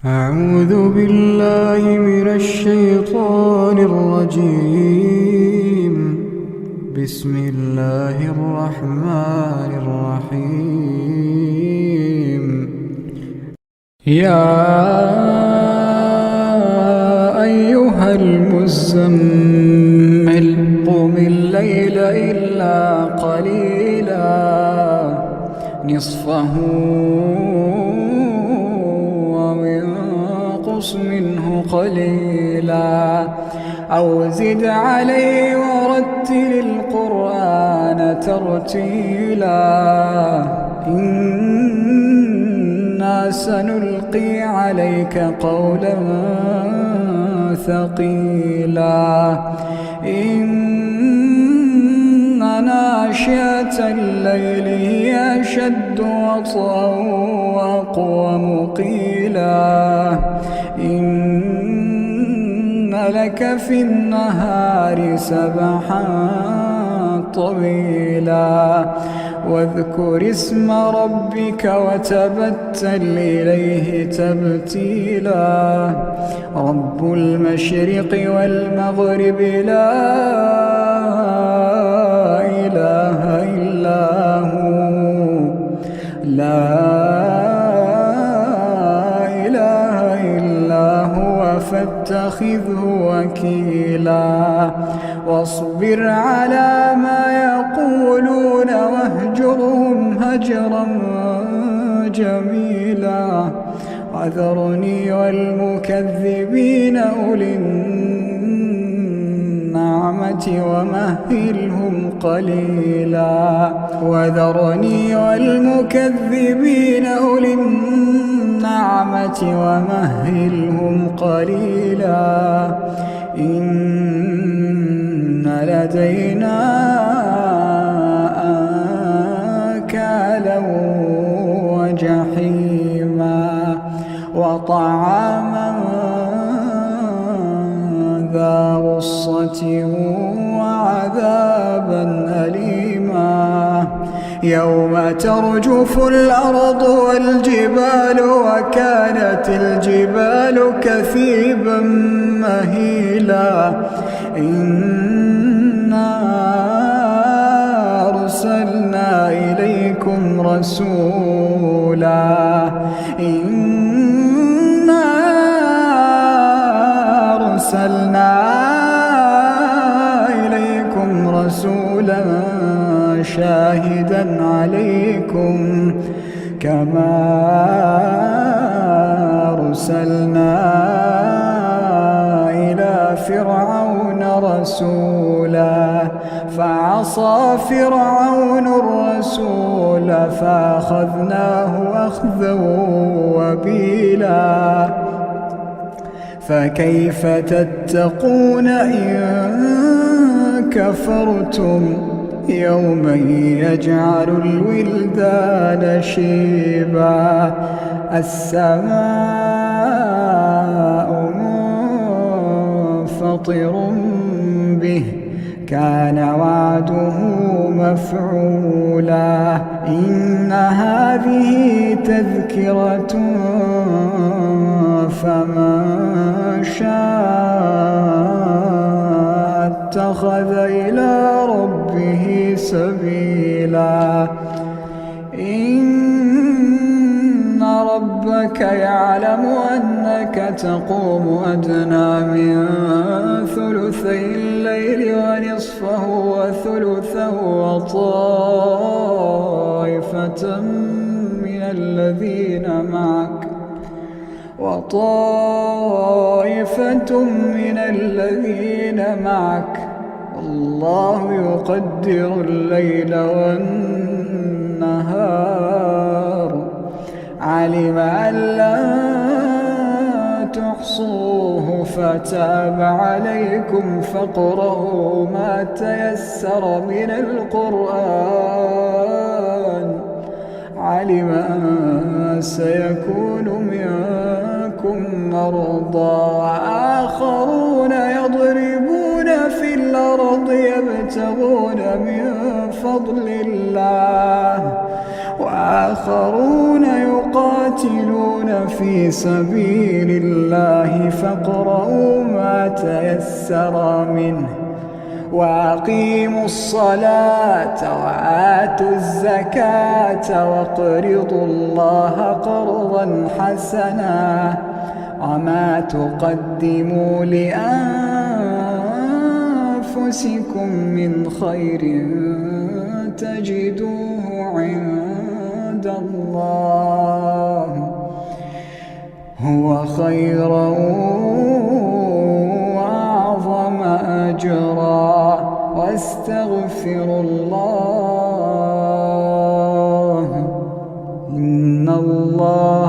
أعوذ بالله من الشيطان الرجيم. بسم الله الرحمن الرحيم. يا أيها المزمل قم الليل إلا قليلا نصفه وانقص منه قليلا أو زد عليه ورتل القرآن ترتيلا إنا سنلقي عليك قولا ثقيلا إن ناشئة الليل هي أشد وطئا وأقوم قيلا إن لك في النهار سبحا طويلا واذكر اسم ربك وتبتل إليه تبتيلا رب المشرق والمغرب لا إله إلا هو فاتخذه وكيلا واصبر على ما يقولون واهجرهم هجرا جميلا وذرني والمكذبين أولي النعمة ومهلهم قليلا وذرني والمكذبين أولي النعمة ومهلهم قليلا إن لدينا أنكالا وجحيما وطعاما ذا غصة وعذابا أليما يوم ترجف الأرض والجبال وكانت الجبال كثيبا مهيلا إنا أرسلنا إليكم رسولا شاهدا عليكم كما أرسلنا إلى فرعون رسولا فعصى فرعون الرسول فأخذناه أخذا وبيلا فكيف تتقون إن كفرتم يوما يجعل الولدان شيبا السماء منفطر به كان وعده مفعولا إن هذه تذكرة فمن شاء اتخذ إلى ربه سبيلا إن ربك يعلم أنك تقوم أدنى من ثلثي الليل ونصفه وثلثه وطائفة من الذين معك الله يقدر الليل والنهار علم أن لا تحصوه فتاب عليكم فاقرؤوا ما تيسر من القرآن علم أن سيكون منكم مرضى وآخرون يضربون في الأرض يبتغون من فضل الله وآخرون يقاتلون في سبيل الله فاقرؤوا ما تيسر منه وأقيموا الصلاة وآتوا الزكاة واقرضوا الله قرضا حسنا وما تقدموا لأنفسكم من خير تجدوه عند الله هو خيرا وأعظم أجرا واستغفروا الله إن الله